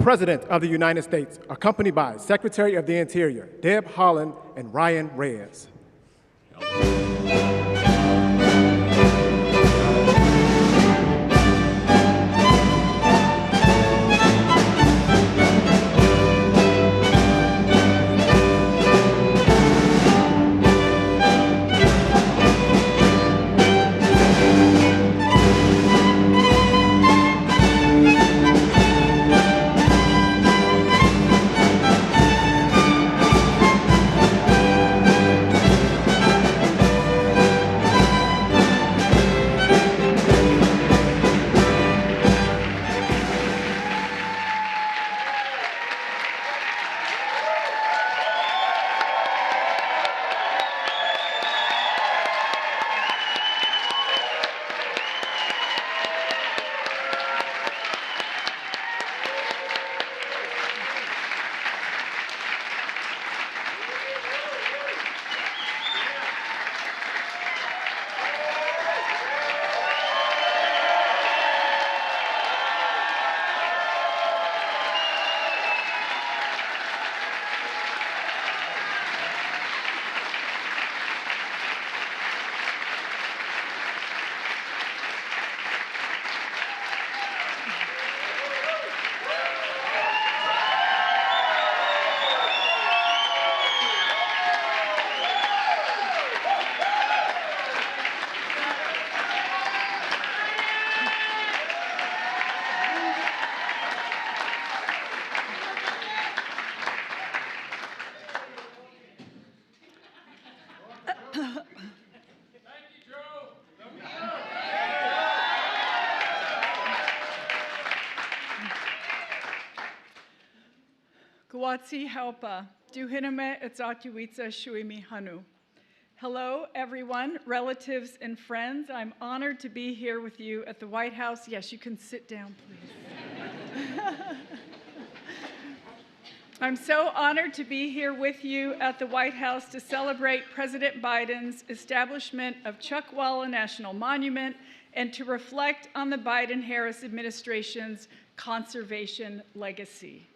President of the United States, accompanied by Secretary of the Interior, Deb Haaland and Ryan Reyes. Gwatsi Haupa, Duhiname Etzatuitsa Shuimi Hanu. Hello, everyone, relatives and friends. I'm honored to be here with you at the White House. Yes, you can sit down, please. I'm so honored to be here with you at the White House to celebrate President Biden's establishment of Chuckwalla National Monument and to reflect on the Biden-Harris administration's conservation legacy.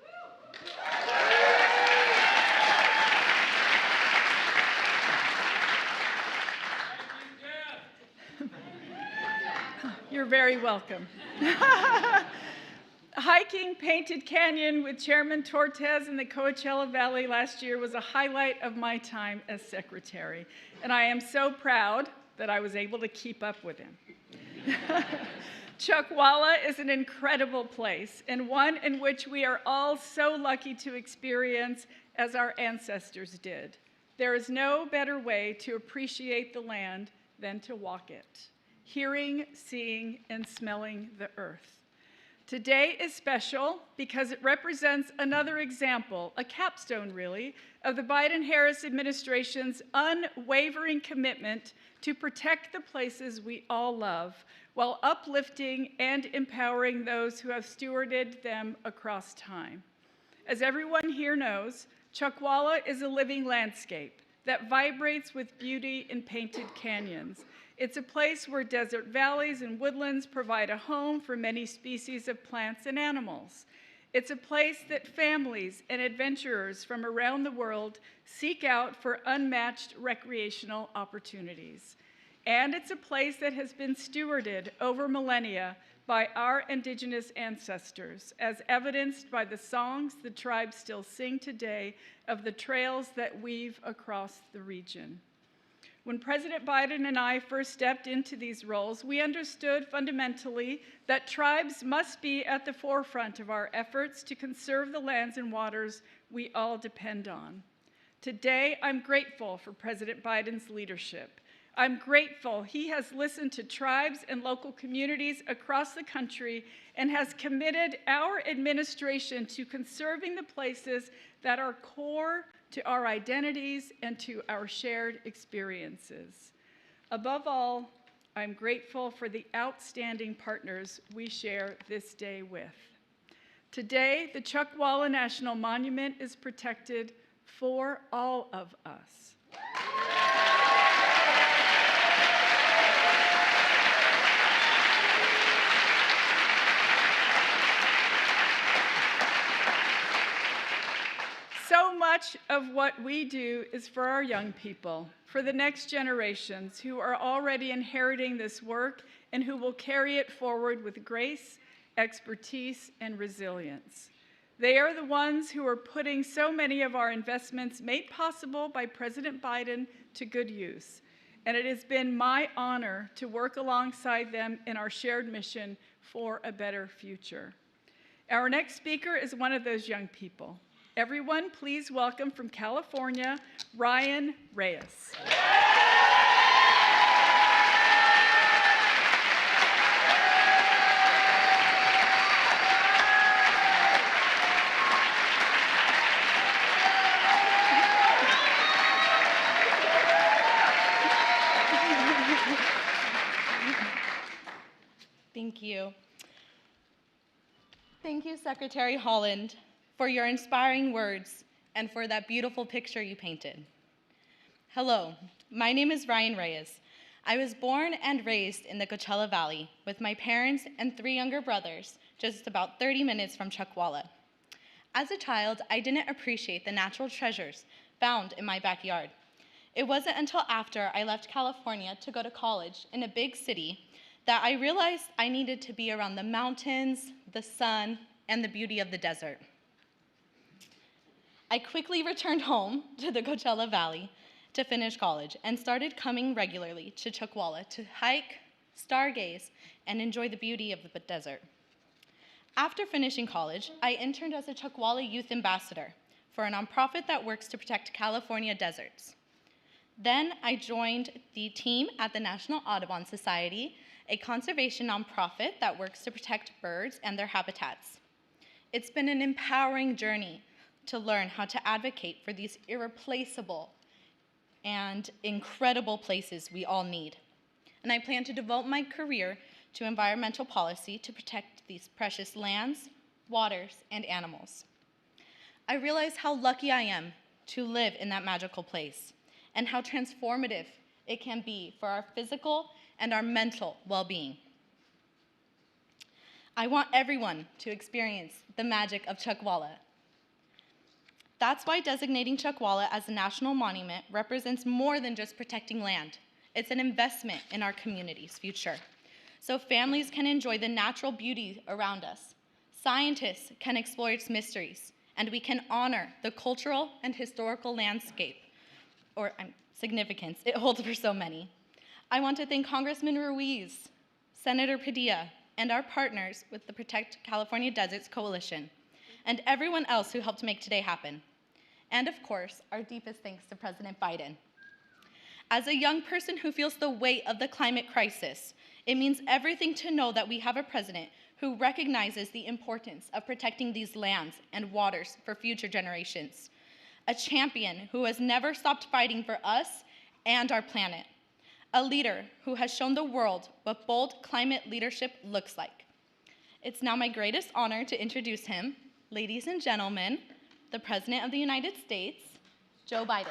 You're very welcome. Hiking Painted Canyon with Chairman Tortes in the Coachella Valley last year was a highlight of my time as secretary, and I am so proud that I was able to keep up with him. Chuckwalla is an incredible place and one in which we are all so lucky to experience as our ancestors did. There is no better way to appreciate the land than to walk it, hearing, seeing, and smelling the earth. Today is special because it represents another example, a capstone really, of the Biden-Harris administration's unwavering commitment to protect the places we all love while uplifting and empowering those who have stewarded them across time. As everyone here knows, Chuckwalla is a living landscape that vibrates with beauty in painted canyons. It's a place where desert valleys and woodlands provide a home for many species of plants and animals. It's a place that families and adventurers from around the world seek out for unmatched recreational opportunities. And it's a place that has been stewarded over millennia by our indigenous ancestors, as evidenced by the songs the tribes still sing today of the trails that weave across the region. When President Biden and I first stepped into these roles, we understood fundamentally that tribes must be at the forefront of our efforts to conserve the lands and waters we all depend on. Today, I'm grateful for President Biden's leadership. I'm grateful he has listened to tribes and local communities across the country and has committed our administration to conserving the places that are core to our identities and to our shared experiences. Above all, I'm grateful for the outstanding partners we share this day with. Today, the Chuckwalla National Monument is protected for all of us. much of what we do is for our young people, for the next generations who are already inheriting this work and who will carry it forward with grace, expertise, and resilience. They are the ones who are putting so many of our investments made possible by President Biden to good use. And it has been my honor to work alongside them in our shared mission for a better future. Our next speaker is one of those young people. Everyone, please welcome from California, Ryan Reyes. Thank you. Thank you, Secretary Holland, for your inspiring words and for that beautiful picture you painted. Hello, my name is Ryan Reyes. I was born and raised in the Coachella Valley with my parents and 3 younger brothers, just about 30 minutes from Chuckwalla. As a child, I didn't appreciate the natural treasures found in my backyard. It wasn't until after I left California to go to college in a big city that I realized I needed to be around the mountains, the sun, and the beauty of the desert. I quickly returned home to the Coachella Valley to finish college and started coming regularly to Chuckwalla to hike, stargaze, and enjoy the beauty of the desert. After finishing college, I interned as a Chuckwalla Youth Ambassador for a nonprofit that works to protect California deserts. Then I joined the team at the National Audubon Society, a conservation nonprofit that works to protect birds and their habitats. It's been an empowering journey to learn how to advocate for these irreplaceable and incredible places we all need. And I plan to devote my career to environmental policy to protect these precious lands, waters, and animals. I realize how lucky I am to live in that magical place and how transformative it can be for our physical and our mental well-being. I want everyone to experience the magic of Chuckwalla. That's why designating Chuckwalla as a national monument represents more than just protecting land. It's an investment in our community's future, so families can enjoy the natural beauty around us. Scientists can explore its mysteries, and we can honor the cultural and historical landscape, or significance it holds for so many. I want to thank Congressman Ruiz, Senator Padilla, and our partners with the Protect California Deserts Coalition, and everyone else who helped make today happen. And of course, our deepest thanks to President Biden. As a young person who feels the weight of the climate crisis, it means everything to know that we have a president who recognizes the importance of protecting these lands and waters for future generations. A champion who has never stopped fighting for us and our planet. A leader who has shown the world what bold climate leadership looks like. It's now my greatest honor to introduce him, ladies and gentlemen, the President of the United States, Joe Biden.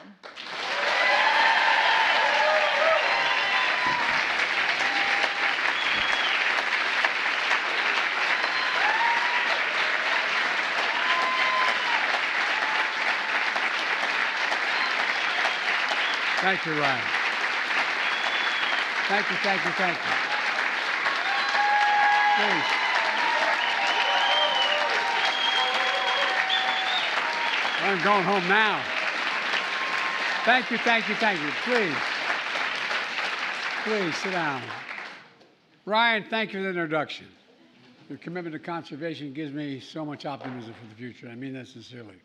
Thank you, Ryan. Thank you, thank you, thank you. Please. I'm going home now. Thank you, thank you, thank you. Please sit down. Ryan, thank you for the introduction. Your commitment to conservation gives me so much optimism for the future. I mean that sincerely.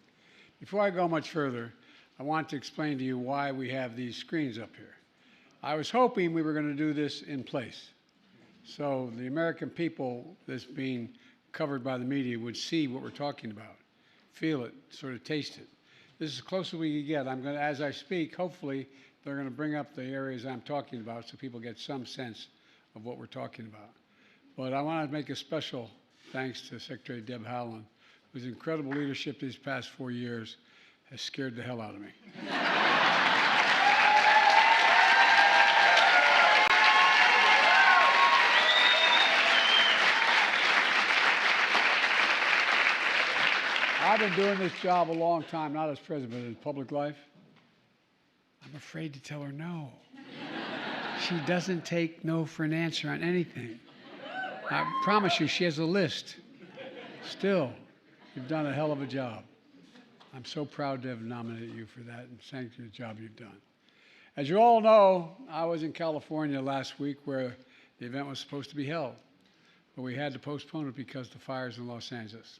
Before I go much further, I want to explain to you why we have these screens up here. I was hoping we were going to do this in place, so the American people that's being covered by the media would see what we're talking about, feel it, sort of taste it. This is as close as we can get. I'm going to, as I speak, hopefully they're going to bring up the areas I'm talking about so people get some sense of what we're talking about. But I want to make a special thanks to Secretary Deb Haaland, whose incredible leadership these past 4 years has scared the hell out of me. I've been doing this job a long time, not as president, but in public life. I'm afraid to tell her no. She doesn't take no for an answer on anything. I promise you, she has a list. Still, you've done a hell of a job. I'm so proud to have nominated you for that, and thank you for the job you've done. As you all know, I was in California last week where the event was supposed to be held, but we had to postpone it because of the fires in Los Angeles.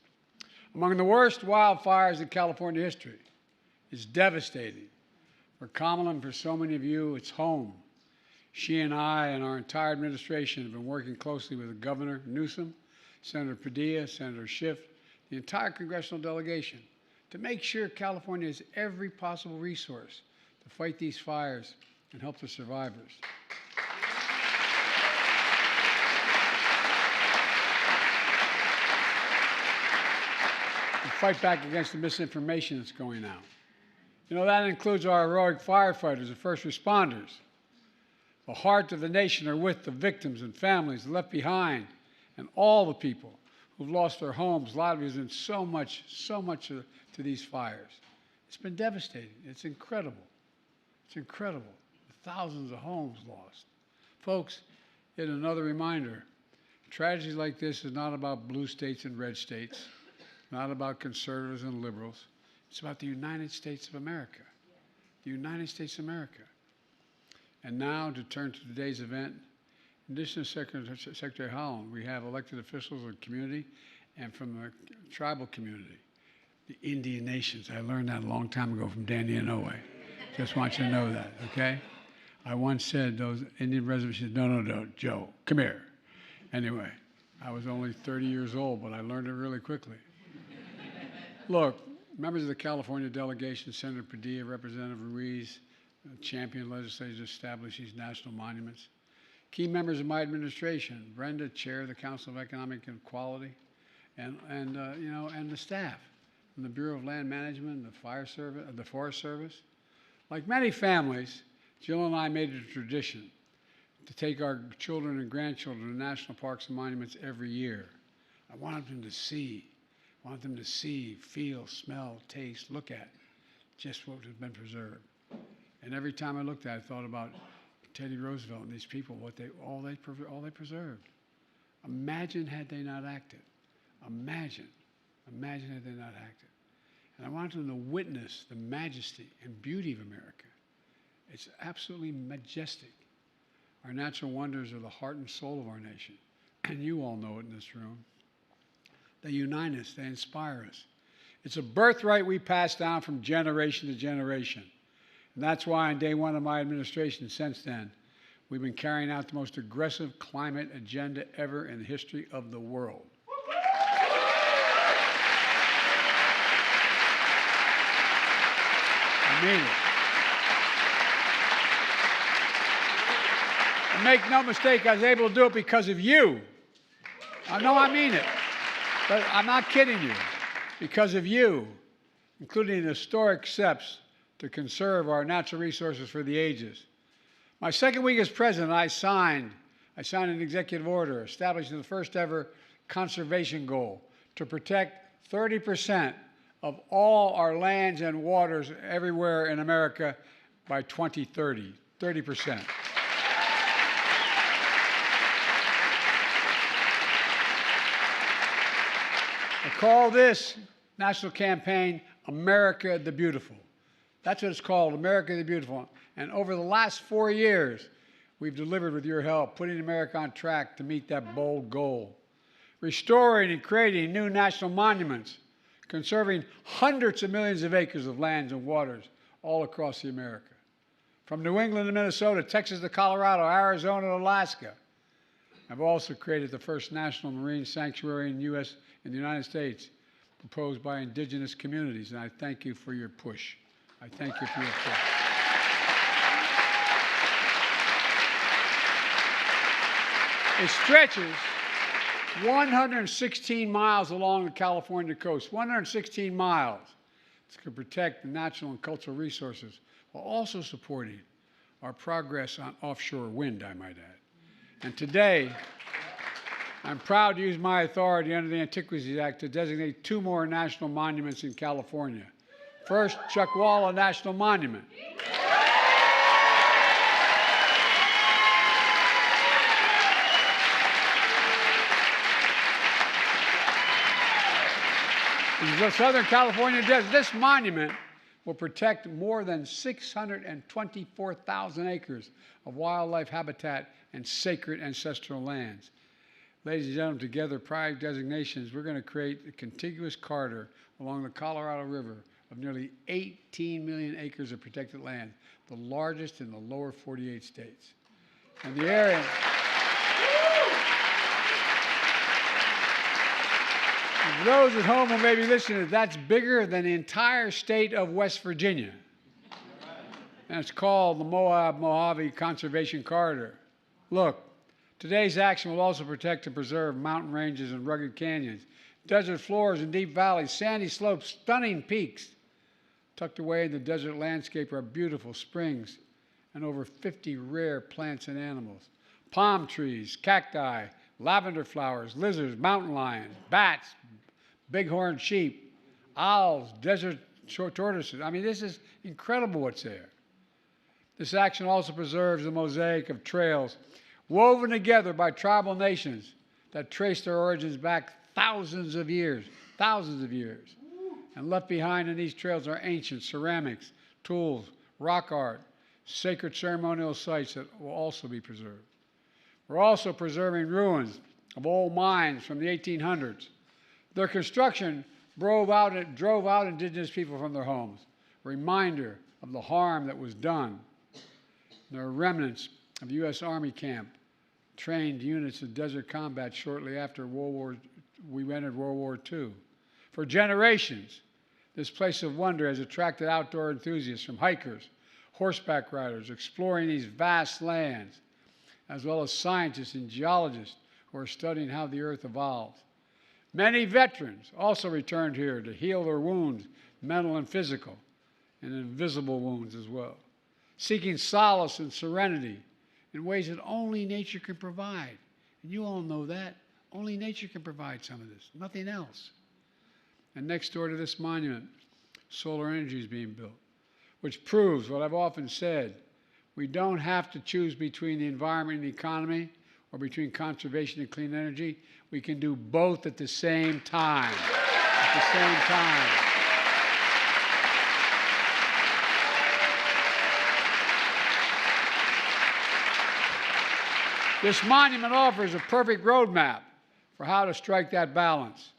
Among the worst wildfires in California history. It's devastating. For Kamala and for so many of you, it's home. She and I and our entire administration have been working closely with Governor Newsom, Senator Padilla, Senator Schiff, the entire congressional delegation, to make sure California has every possible resource to fight these fires and help the survivors. And fight back against the misinformation that's going out. You know, that includes our heroic firefighters and first responders. The heart of the nation are with the victims and families left behind and all the people who've lost their homes, livelihoods, and so much to these fires. It's been devastating. It's incredible. It's incredible. Thousands of homes lost. Folks, yet another reminder, tragedies like this is not about blue states and red states, not about conservatives and liberals. It's about the United States of America. The United States of America. And now, to turn to today's event, in addition to Secretary Howland, we have elected officials of the community and from the tribal community, the Indian nations. I learned that a long time ago from Danny Inouye. Just want you to know that, okay? I once said those Indian reservations, no, Joe, come here. Anyway, I was only 30 years old, but I learned it really quickly. Look, members of the California delegation, Senator Padilla, Representative Ruiz, champion legislators to establish these national monuments. Key members of my administration, Brenda, Chair of the Council of Economic Equality, and the staff from the Bureau of Land Management, the Fire Service, the Forest Service. Like many families, Jill and I made it a tradition to take our children and grandchildren to national parks and monuments every year. I wanted them to see, feel, smell, taste, look at just what has been preserved. And every time I looked at it, I thought about Teddy Roosevelt and these people, all they preserved. Imagine had they not acted. Imagine had they not acted. And I wanted them to witness the majesty and beauty of America. It's absolutely majestic. Our natural wonders are the heart and soul of our nation. And you all know it in this room. They unite us, they inspire us. It's a birthright we pass down from generation to generation. And that's why on day one of my administration since then, we've been carrying out the most aggressive climate agenda ever in the history of the world. I mean it. And make no mistake, I was able to do it because of you. I know I mean it. But I'm not kidding you. Because of you, including historic steps to conserve our natural resources for the ages. My second week as president, I signed an executive order establishing the first ever conservation goal to protect 30% of all our lands and waters everywhere in America by 2030. 30%. I call this national campaign America the Beautiful. That's what it's called, America the Beautiful. And over the last 4 years, we've delivered with your help, putting America on track to meet that bold goal. Restoring and creating new national monuments, conserving hundreds of millions of acres of lands and waters all across the America. From New England to Minnesota, Texas to Colorado, Arizona to Alaska. I've also created the first national marine sanctuary in the United States, proposed by indigenous communities, and I thank you for your push. I thank you for your push. It stretches 116 miles along the California coast, 116 miles to protect the natural and cultural resources while also supporting our progress on offshore wind, I might add. And today, I'm proud to use my authority under the Antiquities Act to designate 2 more national monuments in California. First, Chuckwalla National Monument. In the Southern California desert, this monument will protect more than 624,000 acres of wildlife habitat and sacred ancestral lands. Ladies and gentlemen, together, prior designations, we're going to create a contiguous corridor along the Colorado River of nearly 18 million acres of protected land, the largest in the lower 48 states. And the area... For those at home who may be listening, that's bigger than the entire state of West Virginia. And it's called the Moab-Mojave Conservation Corridor. Look, today's action will also protect and preserve mountain ranges and rugged canyons, desert floors and deep valleys, sandy slopes, stunning peaks. Tucked away in the desert landscape are beautiful springs and over 50 rare plants and animals. Palm trees, cacti, lavender flowers, lizards, mountain lions, bats, bighorn sheep, owls, desert tortoises. I mean, this is incredible what's there. This action also preserves the mosaic of trails woven together by tribal nations that trace their origins back thousands of years. And left behind in these trails are ancient ceramics, tools, rock art, sacred ceremonial sites that will also be preserved. We're also preserving ruins of old mines from the 1800s. Their construction drove out indigenous people from their homes, a reminder of the harm that was done. There are remnants of the U.S. Army camp, trained units of desert combat shortly after we entered World War II. For generations, this place of wonder has attracted outdoor enthusiasts from hikers, horseback riders, exploring these vast lands, as well as scientists and geologists who are studying how the earth evolves. Many veterans also returned here to heal their wounds, mental and physical, and invisible wounds as well, seeking solace and serenity in ways that only nature can provide. And you all know that. Only nature can provide some of this, nothing else. And next door to this monument, solar energy is being built, which proves what I've often said. We don't have to choose between the environment and the economy or between conservation and clean energy. We can do both at the same time. At the same time. This monument offers a perfect roadmap for how to strike that balance.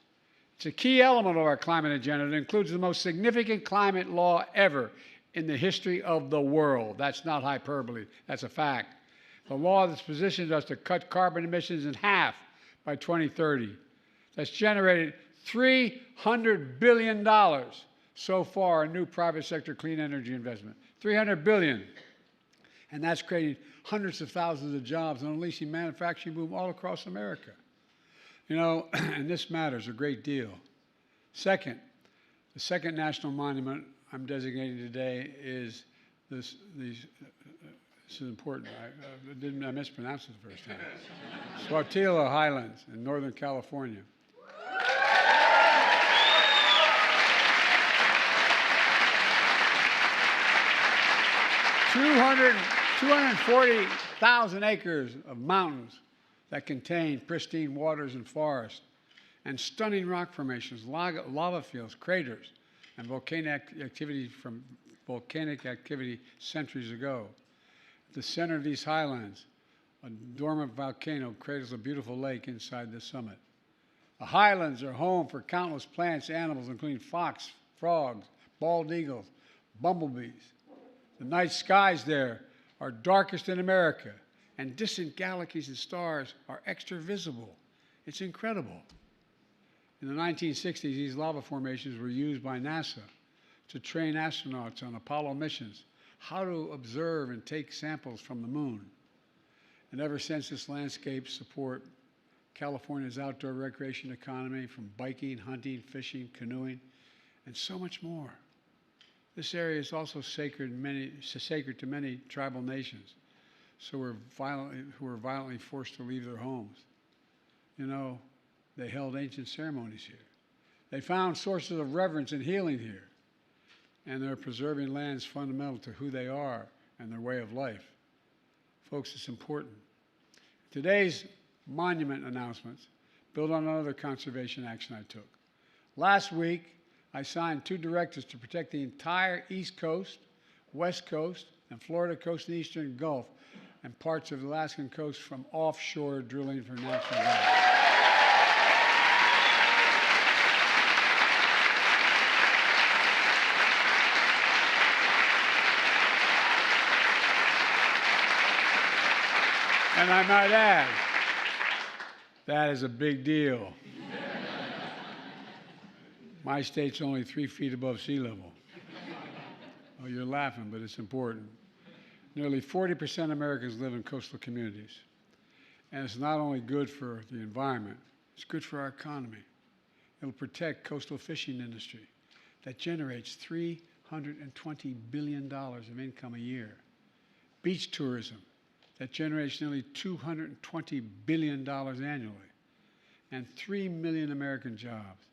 It's a key element of our climate agenda that includes the most significant climate law ever in the history of the world. That's not hyperbole, that's a fact. The law that's positioned us to cut carbon emissions in half by 2030. That's generated $300 billion so far in new private sector clean energy investment. $300 billion. And that's creating hundreds of thousands of jobs and unleashing manufacturing boom all across America. You know, and this matters a great deal. Second, the second national monument I'm designating today is this is important. I mispronounced it the first time. Sáttítla Highlands in Northern California. $240,000 acres of mountains that contain pristine waters and forests, and stunning rock formations, lava fields, craters, and volcanic activity centuries ago. At the center of these highlands, a dormant volcano cradles a beautiful lake inside the summit. The highlands are home for countless plants, animals, including fox, frogs, bald eagles, bumblebees. The night skies there are darkest in America, and distant galaxies and stars are extra visible. It's incredible. In the 1960s, these lava formations were used by NASA to train astronauts on Apollo missions how to observe and take samples from the moon. And ever since, this landscape support California's outdoor recreation economy, from biking, hunting, fishing, canoeing, and so much more. This area is also sacred to many tribal nations, who were violently forced to leave their homes. You know, they held ancient ceremonies here. They found sources of reverence and healing here. And they're preserving lands fundamental to who they are and their way of life. Folks, it's important. Today's monument announcements build on another conservation action I took. Last week, I signed 2 directives to protect the entire East Coast, West Coast, and Florida coast and Eastern Gulf, and parts of the Alaskan coast from offshore drilling for natural gas. And I might add, that is a big deal. My state's only 3 feet above sea level. Oh, you're laughing, but it's important. Nearly 40% of Americans live in coastal communities. And it's not only good for the environment, it's good for our economy. It'll protect coastal fishing industry that generates $320 billion of income a year. Beach tourism that generates nearly $220 billion annually, and 3 million American jobs.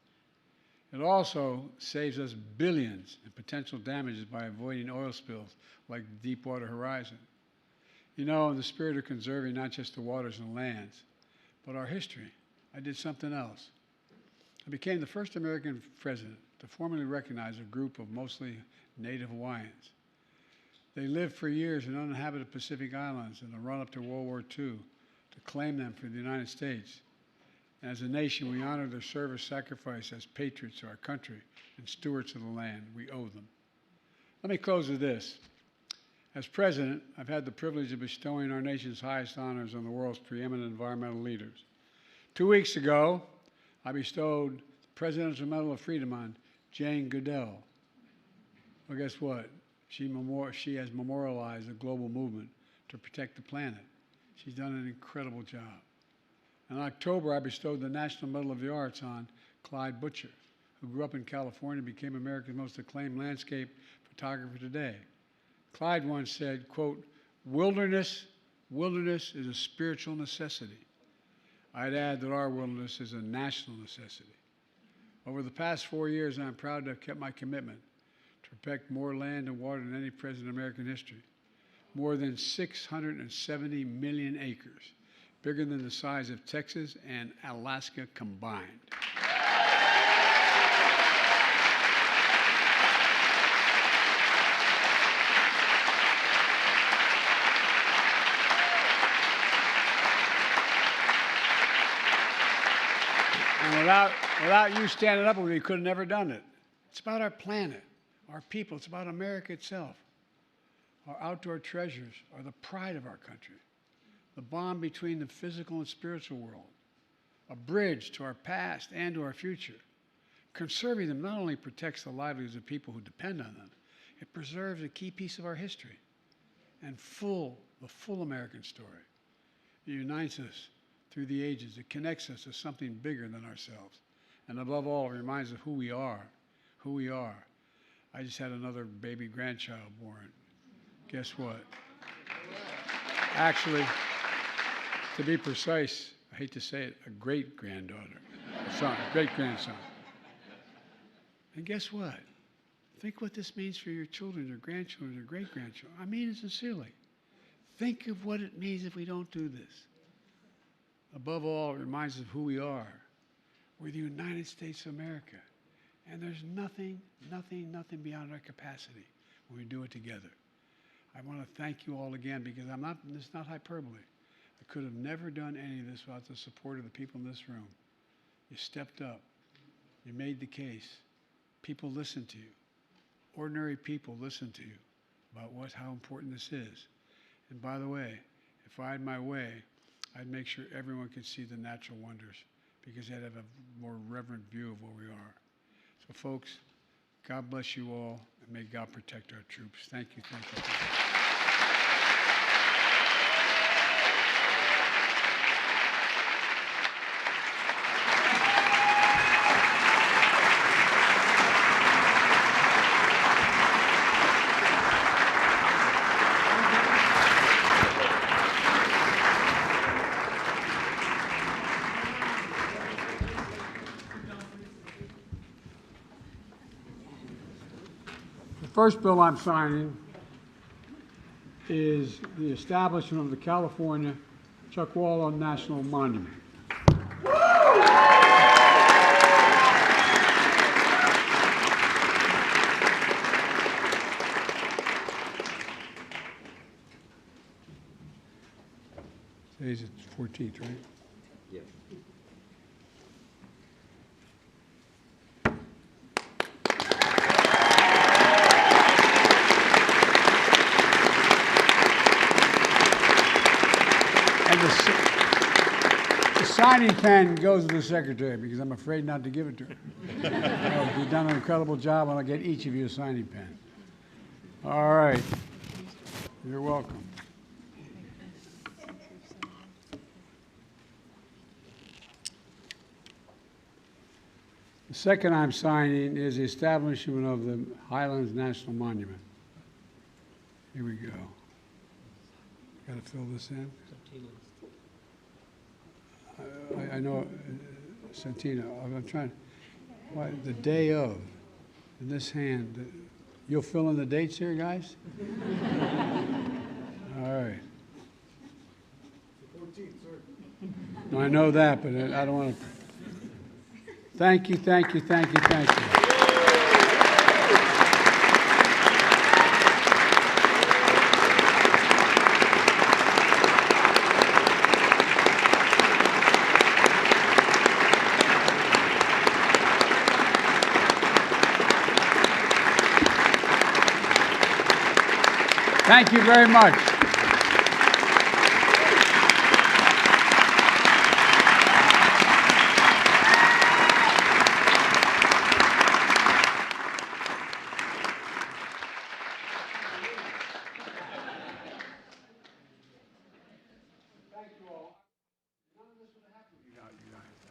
It also saves us billions in potential damages by avoiding oil spills like the Deepwater Horizon. You know, in the spirit of conserving not just the waters and lands, but our history, I did something else. I became the first American president to formally recognize a group of mostly Native Hawaiians. They lived for years in uninhabited Pacific Islands in the run-up to World War II to claim them for the United States. And as a nation, we honor their service sacrifice as patriots to our country and stewards of the land. We owe them. Let me close with this. As president, I've had the privilege of bestowing our nation's highest honors on the world's preeminent environmental leaders. 2 weeks ago, I bestowed the Presidential Medal of Freedom on Jane Goodell. Well, guess what? She has memorialized a global movement to protect the planet. She's done an incredible job. In October, I bestowed the National Medal of the Arts on Clyde Butcher, who grew up in California and became America's most acclaimed landscape photographer today. Clyde once said, quote, wilderness is a spiritual necessity. I'd add that our wilderness is a national necessity. Over the past 4 years, I'm proud to have kept my commitment to protect more land and water than any president in American history. More than 670 million acres, bigger than the size of Texas and Alaska combined. And without you standing up with me, we could have never done it. It's about our planet, our people. It's about America itself. Our outdoor treasures are the pride of our country, the bond between the physical and spiritual world, a bridge to our past and to our future. Conserving them not only protects the livelihoods of people who depend on them, it preserves a key piece of our history and the full American story. It unites us through the ages. It connects us to something bigger than ourselves. And above all, it reminds us of who we are. I just had another baby grandchild born. Guess what? Actually, to be precise, I hate to say it, a great-granddaughter, a great-grandson. And guess what? Think what this means for your children, your grandchildren, your great-grandchildren. I mean it sincerely. Think of what it means if we don't do this. Above all, it reminds us of who we are. We're the United States of America. And there's nothing beyond our capacity when we do it together. I want to thank you all again because it's not hyperbole. I could have never done any of this without the support of the people in this room. You stepped up. You made the case. People listened to you. Ordinary people listened to you about how important this is. And by the way, if I had my way, I'd make sure everyone could see the natural wonders because they'd have a more reverent view of where we are. So folks, God bless you all, and may God protect our troops. Thank you, thank you. Thank you. first bill I'm signing is the establishment of the California Chuckwalla National Monument. Today's the 14th, right? Yes. And the signing pen goes to the secretary because I'm afraid not to give it to her. You've done an incredible job, and I'll get each of you a signing pen. All right. You're welcome. The second I'm signing is the establishment of the Highlands National Monument. Here we go. Got to fill this in. I know, Santina, I'm trying, why, the day of, in this hand, you'll fill in the dates here, guys? All right. No, I know that, but I don't want to. Thank you, thank you, thank you, thank you. Thank you very much.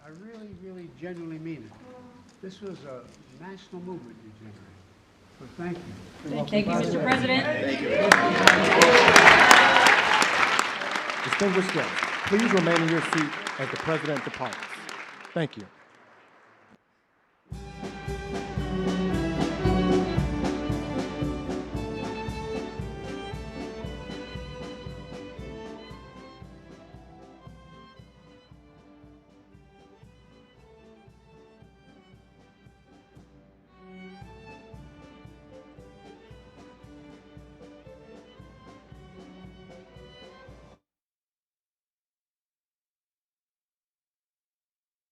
I really, really genuinely mean it. This was a national movement you generated. So thank you. Thank you, Mr. President. Distinguished guests, please remain in your seat as the President departs. Thank you.